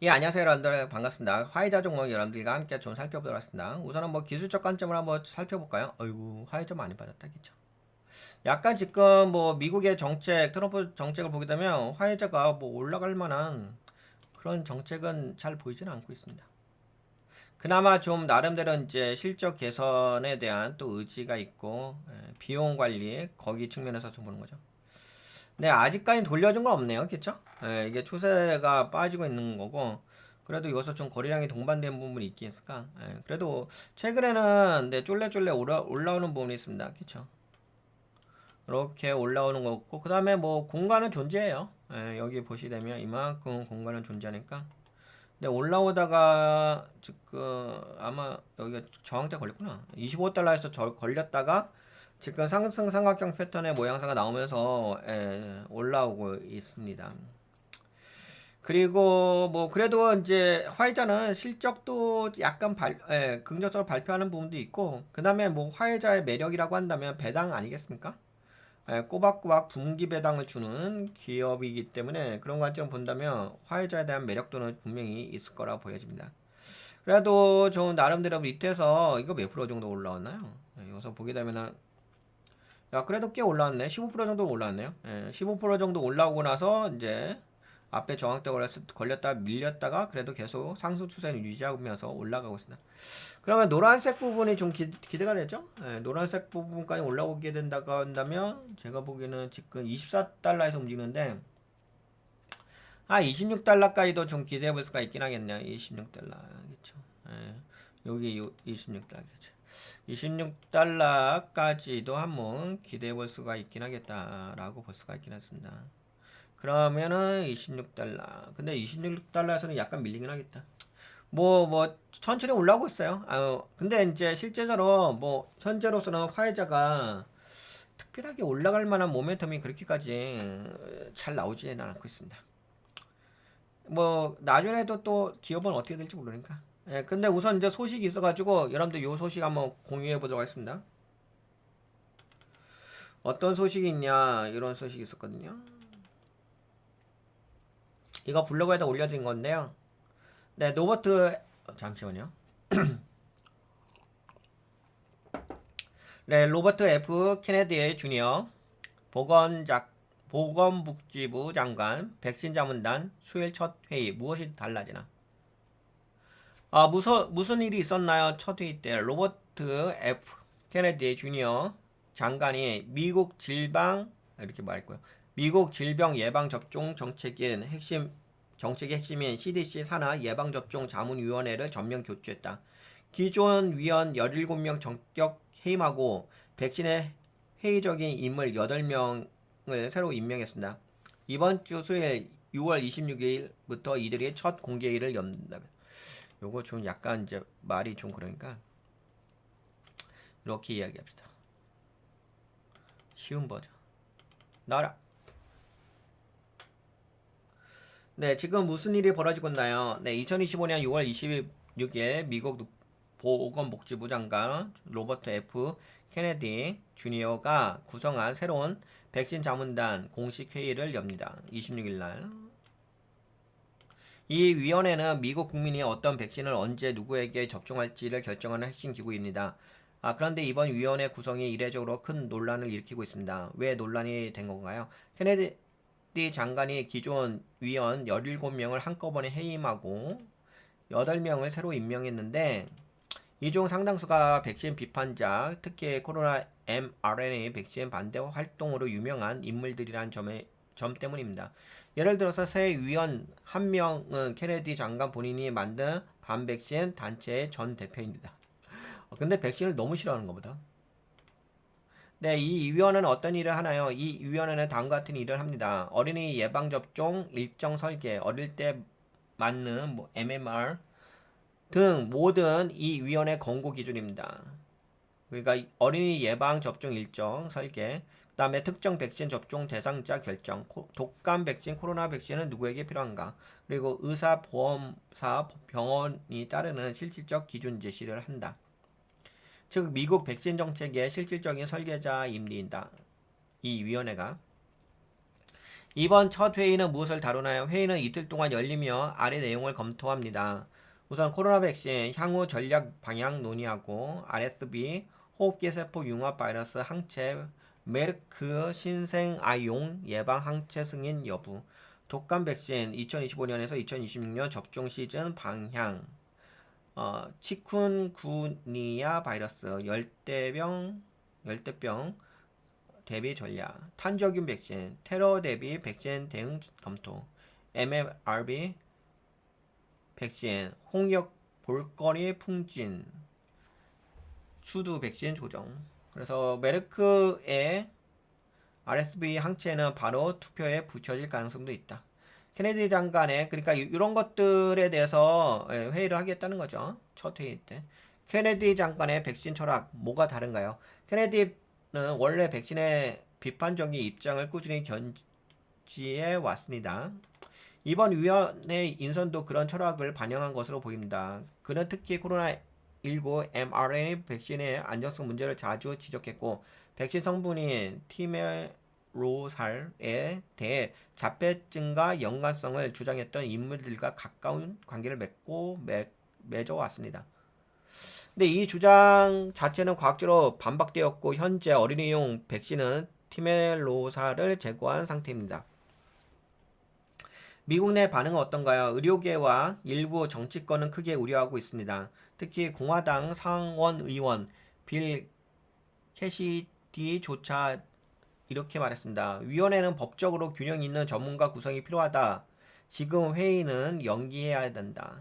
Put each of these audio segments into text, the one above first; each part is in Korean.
예, 안녕하세요, 여러분들. 반갑습니다. 화이자 종목 여러분들과 함께 좀 살펴보도록 하겠습니다. 우선은 뭐 기술적 관점을 한번 살펴볼까요? 어이구, 화이자 많이 빠졌다겠죠. 약간 지금 뭐 미국의 정책, 트럼프 정책을 보게 되면 화이자가 뭐 올라갈 만한 그런 정책은 잘 보이지는 않고 있습니다. 그나마 좀 나름대로 이제 실적 개선에 대한 또 의지가 있고, 비용 관리, 거기 측면에서 좀 보는 거죠. 네, 아직까지 돌려준 건 없네요. 그쵸? 이게 추세가 빠지고 있는 거고, 그래도 이것을 좀 거래량이 동반된 부분이 있긴 했을까? 그래도 최근에는 네, 쫄래쫄래 올라오는 부분이 있습니다. 그쵸? 이렇게 올라오는 거고, 그 다음에 뭐 공간은 존재해요. 여기 보시되면 이만큼 공간은 존재하니까. 근데 올라오다가 지금 아마 여기가 저항대 걸렸구나. 25달러에서 걸렸다가 지금 상승 삼각형 패턴의 모양새가 나오면서 올라오고 있습니다. 그리고 뭐 그래도 이제 화이자는 실적도 약간 긍정적으로 발표하는 부분도 있고, 그 다음에 뭐 화이자의 매력이라고 한다면 배당 아니겠습니까? 꼬박꼬박 분기 배당을 주는 기업이기 때문에 그런 관점 본다면 화이자에 대한 매력도는 분명히 있을 거라 보여집니다. 그래도 좀 나름대로 밑에서 이거 몇 프로 정도 올라왔나요? 여기서 보게 되면은 야 그래도 꽤 올라왔네. 15% 정도 올라왔네요. 15% 정도 올라오고 나서 이제 앞에 저항대 걸렸다 밀렸다가 그래도 계속 상승 추세를 유지하면서 올라가고 있습니다. 그러면 노란색 부분이 좀 기대가 되죠? 노란색 부분까지 올라오게 된다고 한다면 제가 보기에는 지금 24달러에서 움직이는데 26달러까지도 좀 기대해 볼 수가 있긴 하겠네요. 26달러. 그렇죠. 여기 26달러. 그렇죠. 26달러까지도 한번 기대해 볼 수가 있긴 하겠다라고 볼 수가 있긴 했습니다. 그러면은 26달러. 근데 26달러에서는 약간 밀리긴 하겠다. 천천히 올라오고 있어요. 근데 이제 실제적으로 뭐 현재로서는 화해자가 특별하게 올라갈 만한 모멘텀이 그렇게까지 잘 나오지는 않고 있습니다. 뭐 나중에도 또 기업은 어떻게 될지 모르니까. 근데 우선 이제 소식이 있어가지고 여러분들 요 소식 한번 공유해 보도록 하겠습니다. 어떤 소식이 있냐 이런 소식이 있었거든요. 이거 블로그에다 올려드린 건데요. 네, 잠시만요. 네, 로버트 F 케네디 주니어 보건작 보건복지부 장관 백신 자문단 수요일 첫 회의 무엇이 달라지나? 무슨 일이 있었나요? 첫 회의 때 로버트 F 케네디 주니어 장관이 이렇게 말했고요. 미국 질병 예방 접종 정책의 핵심인 CDC 산하 예방 접종 자문위원회를 전면 교체했다. 기존 위원 17명 전격 해임하고 백신의 회의적인 인물 8명을 새로 임명했습니다. 이번 주 수요일 6월 26일부터 이들이 첫 공개회의를 연다. 요거 좀 약간 이제 말이 좀 그러니까 이렇게 이야기합시다. 쉬운 버전. 나라. 네, 지금 무슨 일이 벌어지고 있나요? 네, 2025년 6월 26일 미국 보건복지부 장관 로버트 F 케네디 주니어가 구성한 새로운 백신 자문단 공식 회의를 엽니다. 26일 날. 이 위원회는 미국 국민이 어떤 백신을 언제 누구에게 접종할지를 결정하는 핵심 기구입니다. 그런데 이번 위원회 구성이 이례적으로 큰 논란을 일으키고 있습니다. 왜 논란이 된 건가요? 케네디 장관이 기존 위원 17명을 한꺼번에 해임하고 8명을 새로 임명했는데 이 중 상당수가 백신 비판자, 특히 코로나 mRNA 백신 반대 활동으로 유명한 인물들이란 점 때문입니다. 예를 들어서 새 위원 한 명은 케네디 장관 본인이 만든 반백신 단체의 전 대표입니다. 근데 백신을 너무 싫어하는 것보다. 네, 이 위원회는 어떤 일을 하나요? 이 위원회는 다음과 같은 일을 합니다. 어린이 예방접종 일정 설계, 어릴 때 맞는 MMR 등 모든 이 위원회 권고 기준입니다. 그러니까 어린이 예방 접종 일정 설계, 그다음에 특정 백신 접종 대상자 결정, 독감 백신, 코로나 백신은 누구에게 필요한가, 그리고 의사, 보험사, 병원이 따르는 실질적 기준 제시를 한다. 즉 미국 백신 정책의 실질적인 설계자입니다. 이 위원회가 이번 첫 회의는 무엇을 다루나요? 회의는 이틀 동안 열리며 아래 내용을 검토합니다. 우선 코로나 백신 향후 전략 방향 논의하고 RSV 호흡기 세포 융합 바이러스 항체 메르크 신생 아용 예방 항체 승인 여부 독감 백신 2025년에서 2026년 접종 시즌 방향 치쿤구니아 바이러스 열대병 대비 전략, 탄저균 백신, 테러 대비 백신 대응 검토, MMRB 백신, 홍역 볼거리 풍진, 수두 백신 조정. 그래서 메르크의 RSV 항체는 바로 투표에 붙여질 가능성도 있다. 케네디 장관의 그러니까 이런 것들에 대해서 회의를 하겠다는 거죠. 첫 회의 때. 케네디 장관의 백신 철학 뭐가 다른가요? 케네디는 원래 백신에 비판적인 입장을 꾸준히 견지해 왔습니다. 이번 위원회 인선도 그런 철학을 반영한 것으로 보입니다. 그는 특히 코로나19 mRNA 백신의 안정성 문제를 자주 지적했고 백신 성분인 티메로살에 대해 자폐증과 연관성을 주장했던 인물들과 가까운 관계를 맺어왔습니다. 근데 이 주장 자체는 과학적으로 반박되었고 현재 어린이용 백신은 티메로사를 제거한 상태입니다. 미국 내 반응은 어떤가요? 의료계와 일부 정치권은 크게 우려하고 있습니다. 특히 공화당 상원 의원 빌 캐시디조차 이렇게 말했습니다. 위원회는 법적으로 균형 있는 전문가 구성이 필요하다. 지금 회의는 연기해야 된다.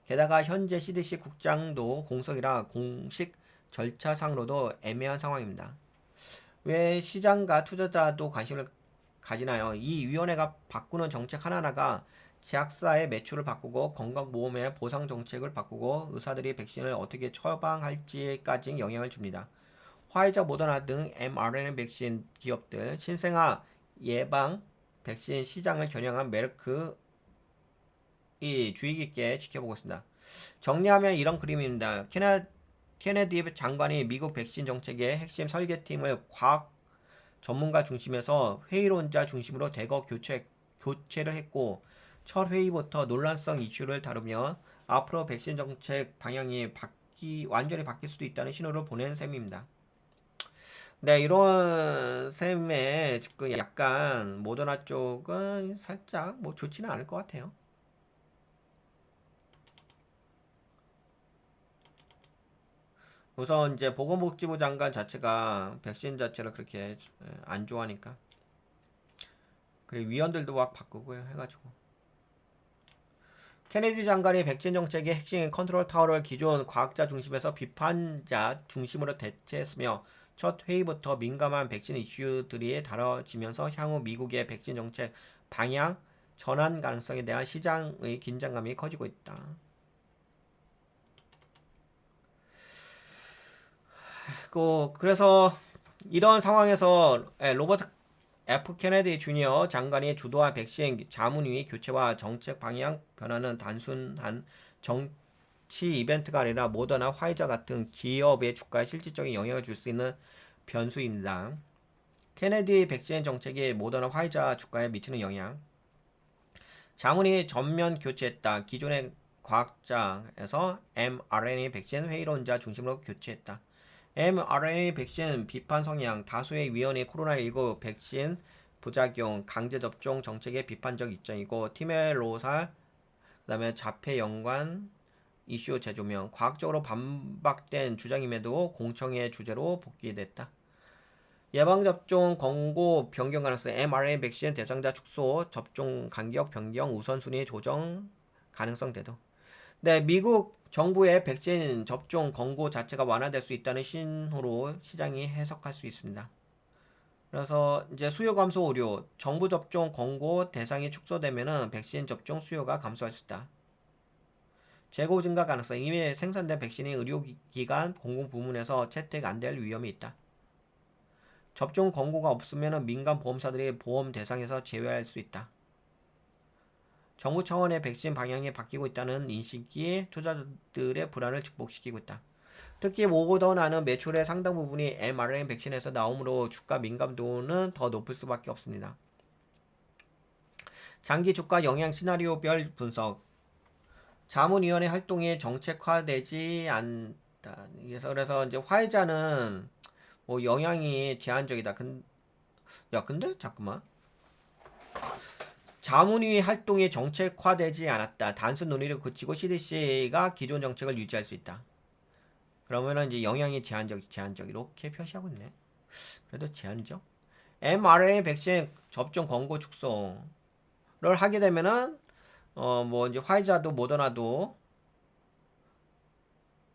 게다가 현재 CDC 국장도 공석이라 공식 절차상으로도 애매한 상황입니다. 왜 시장과 투자자도 관심을 가지나요? 이 위원회가 바꾸는 정책 하나하나가 제약사의 매출을 바꾸고 건강보험의 보상 정책을 바꾸고 의사들이 백신을 어떻게 처방할지까지 영향을 줍니다. 화이자, 모더나 등 mRNA 백신 기업들, 신생아 예방 백신 시장을 겨냥한 메르크 이 주의 깊게 지켜보고 있습니다. 정리하면 이런 그림입니다. 케네디 장관이 미국 백신 정책의 핵심 설계팀을 과학 전문가 중심에서 회의론자 중심으로 대거 교체를 했고 첫 회의부터 논란성 이슈를 다루며 앞으로 백신 정책 방향이 완전히 바뀔 수도 있다는 신호를 보낸 셈입니다. 네, 이런 셈에 지금 약간 모더나 쪽은 살짝 뭐 좋지는 않을 것 같아요. 우선 이제 보건복지부 장관 자체가 백신 자체를 그렇게 안 좋아하니까 그리고 위원들도 막 바꾸고요 해가지고 케네디 장관이 백신 정책의 핵심인 컨트롤 타워를 기존 과학자 중심에서 비판자 중심으로 대체했으며 첫 회의부터 민감한 백신 이슈들이 다뤄지면서 향후 미국의 백신 정책 방향 전환 가능성에 대한 시장의 긴장감이 커지고 있다. 그래서 이런 상황에서 로버트 F 케네디 주니어 장관이 주도한 백신 자문위 교체와 정책 방향 변화는 단순한 정치 이벤트가 아니라 모더나 화이자 같은 기업의 주가에 실질적인 영향을 줄 수 있는 변수입니다. 케네디 백신 정책이 모더나 화이자 주가에 미치는 영향. 자문이 전면 교체했다. 기존의 과학자에서 mRNA 백신 회의론자 중심으로 교체했다. mRNA 백신 비판 성향 다수의 위원이 코로나19 백신 부작용 강제 접종 정책의 비판적 입장이고 티메로살 그다음에 자폐 연관 이슈 재조명 과학적으로 반박된 주장임에도 공청회 주제로 복귀됐다. 예방접종 권고 변경 가능성 mRNA 백신 대상자 축소 접종 간격 변경 우선순위 조정 가능성 대도 네, 미국 정부의 백신 접종 권고 자체가 완화될 수 있다는 신호로 시장이 해석할 수 있습니다. 그래서 이제 수요 감소 우려, 정부 접종 권고 대상이 축소되면은 백신 접종 수요가 감소할 수 있다. 재고 증가 가능성, 이미 생산된 백신이 의료기관 공공부문에서 채택 안 될 위험이 있다. 접종 권고가 없으면은 민간 보험사들이 보험 대상에서 제외할 수 있다. 정부 차원의 백신 방향이 바뀌고 있다는 인식이 투자자들의 불안을 증폭시키고 있다. 특히 오고더 나는 매출의 상당 부분이 mRNA 백신에서 나오므로 주가 민감도는 더 높을 수밖에 없습니다. 장기 주가 영향 시나리오별 분석. 자문위원회 활동이 정책화되지 않다. 그래서 이제 화이자는 뭐 영향이 제한적이다. 근데 잠깐만. 자문위 활동이 정책화되지 않았다. 단순 논의를 그치고 CDC가 기존 정책을 유지할 수 있다. 그러면은 이제 영향이 제한적 이렇게 표시하고 있네. 그래도 제한적. mRNA 백신 접종 권고 축소를 하게 되면은 뭐 이제 화이자도 모더나도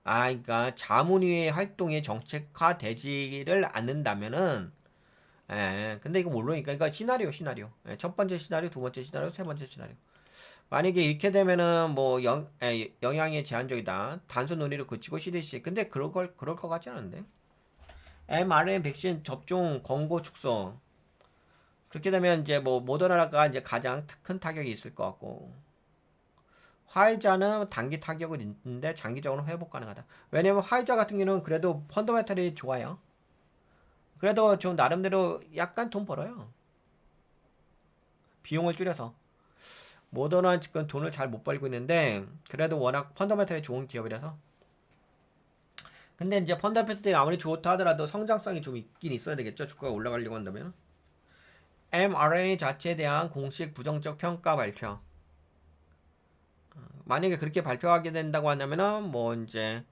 그러니까 자문위의 활동이 정책화되지를 않는다면은 근데 이거 모르니까 그러니까 시나리오 첫 번째 시나리오 두 번째 시나리오 세 번째 시나리오 만약에 이렇게 되면은 뭐 영향이 제한적이다 단순 논의를 그치고 CDC 근데 그럴 것 같지 않은데 mRNA 백신 접종 권고 축소 그렇게 되면 이제 뭐 모더나가 이제 가장 큰 타격이 있을 것 같고 화이자는 단기 타격은 있는데 장기적으로 회복 가능하다. 왜냐면 화이자 같은 경우는 그래도 펀더멘털이 좋아요. 그래도 좀 나름대로 약간 돈 벌어요. 비용을 줄여서. 모더나 지금 돈을 잘 못 벌고 있는데 그래도 워낙 펀더멘털이 좋은 기업이라서. 근데 이제 펀더멘털이 아무리 좋다 하더라도 성장성이 좀 있긴 있어야 되겠죠. 주가가 올라가려고 한다면. mRNA 자체에 대한 공식 부정적 평가 발표. 만약에 그렇게 발표하게 된다고 한다면은 뭐 이제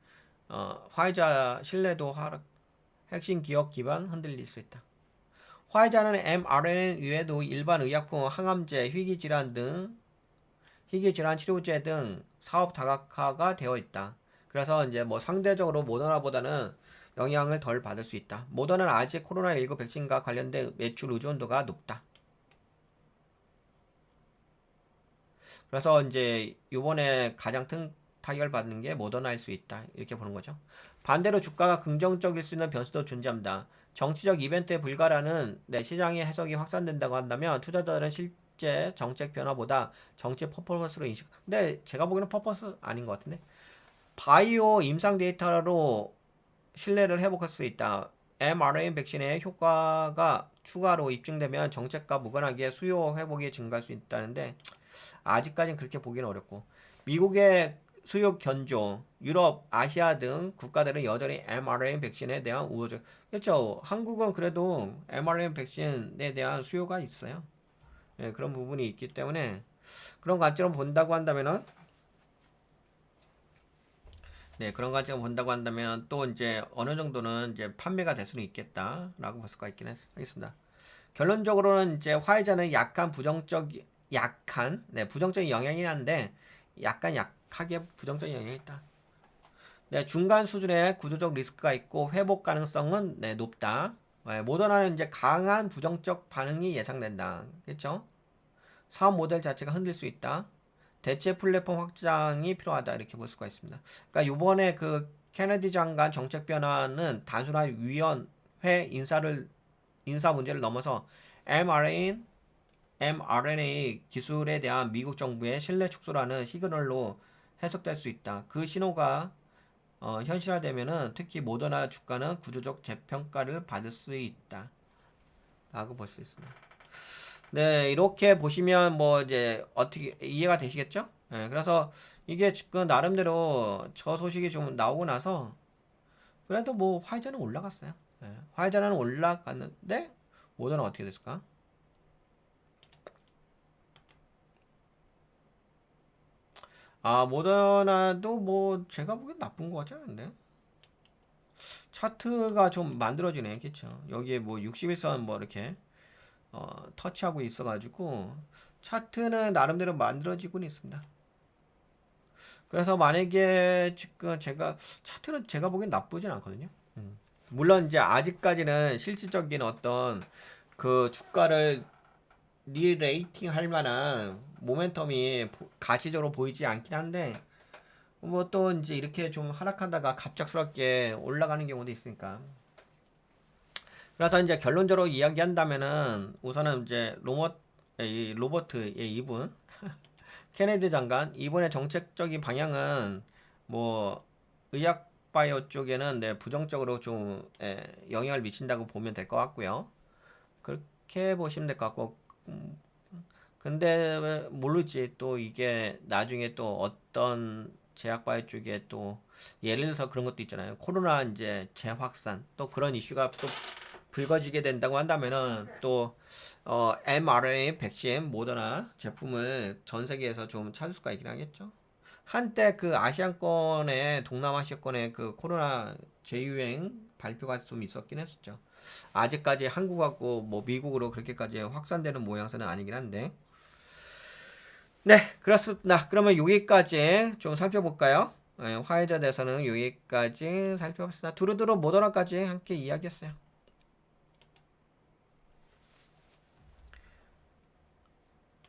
화이자 신뢰도 하락, 핵심 기업 기반 흔들릴 수 있다. 화이자는 mRNA 외에도 일반 의약품, 항암제, 희귀질환 치료제 등 사업 다각화가 되어 있다. 그래서 이제 뭐 상대적으로 모더나보다는 영향을 덜 받을 수 있다. 모더나는 아직 코로나19 백신과 관련된 매출 의존도가 높다. 그래서 이제 요번에 가장 타격을 받는 게 모더나일 수 있다. 이렇게 보는 거죠. 반대로 주가가 긍정적일 수 있는 변수도 존재합니다. 정치적 이벤트에 불과라는 시장의 해석이 확산된다고 한다면 투자자들은 실제 정책 변화보다 정치 퍼포먼스로 인식. 근데 제가 보기에는 퍼포먼스 아닌 것 같은데. 바이오 임상 데이터로 신뢰를 회복할 수 있다. mRNA 백신의 효과가 추가로 입증되면 정책과 무관하게 수요 회복이 증가할 수 있다는데 아직까지는 그렇게 보기는 어렵고 미국의 수요 견조, 유럽, 아시아 등 국가들은 여전히 mRNA 백신에 대한 우호적 그렇죠. 한국은 그래도 mRNA 백신에 대한 수요가 있어요. 그런 부분이 있기 때문에 그런 관점으로 본다고 한다면은 그런 관점으로 본다고 한다면 또 이제 어느 정도는 이제 판매가 될 수는 있겠다라고 볼 수가 있긴 하겠습니다. 결론적으로는 이제 화이자는 부정적인 영향이 한데 약간 약하게 부정적인 영향이 있다. 중간 수준의 구조적 리스크가 있고 회복 가능성은 높다. 모더나는 이제 강한 부정적 반응이 예상된다. 그렇죠? 사업 모델 자체가 흔들 수 있다. 대체 플랫폼 확장이 필요하다. 이렇게 볼 수가 있습니다. 그러니까 요번에 그 케네디 장관 정책 변화는 단순한 위원회 인사 문제를 넘어서 mRNA 기술에 대한 미국 정부의 신뢰 축소라는 시그널로 해석될 수 있다. 그 신호가 현실화되면은 특히 모더나 주가는 구조적 재평가를 받을 수 있다. 라고 볼 수 있습니다. 네, 이렇게 보시면 뭐 이제 어떻게 이해가 되시겠죠? 그래서 이게 지금 나름대로 저 소식이 좀 나오고 나서 그래도 뭐 화이자는 올라갔어요. 화이자는 올라갔는데 모더나 어떻게 됐을까? 모더나도 뭐 제가 보기엔 나쁜 것 같지 않은데 차트가 좀 만들어지네, 그쵸? 여기에 뭐 61선 뭐 이렇게 터치하고 있어가지고 차트는 나름대로 만들어지고는 있습니다. 그래서 만약에 지금 차트는 제가 보기엔 나쁘진 않거든요. 물론 이제 아직까지는 실질적인 어떤 그 주가를 리레이팅 할 만한 모멘텀이 가시적으로 보이지 않긴 한데 뭐 또 이제 이렇게 좀 하락하다가 갑작스럽게 올라가는 경우도 있으니까. 그래서 이제 결론적으로 이야기한다면은 우선은 이제 이 로버트의 이분 케네디 장관 이분의 정책적인 방향은 뭐 의학 바이오 쪽에는 부정적으로 좀 영향을 미친다고 보면 될 것 같고요. 그렇게 보시면 될 것 같고 근데 왜 모르지. 또 이게 나중에 또 어떤 제약바이오 쪽에 또 예를 들어서 그런 것도 있잖아요. 코로나 이제 재확산 또 그런 이슈가 또 불거지게 된다고 한다면은 또 mRNA 백신 모더나 제품을 전 세계에서 좀 찾을 수가 있긴 하겠죠. 한때 그 아시안권에 동남아시아권에 그 코로나 재유행 발표가 좀 있었긴 했었죠. 아직까지 한국하고 뭐 미국으로 그렇게까지 확산되는 모양새는 아니긴 한데. 네, 그렇습니다. 그러면 여기까지 좀 살펴볼까요? 화이자 대해서는 여기까지 살펴봤습니다. 두루두루 모더나까지 함께 이야기했어요.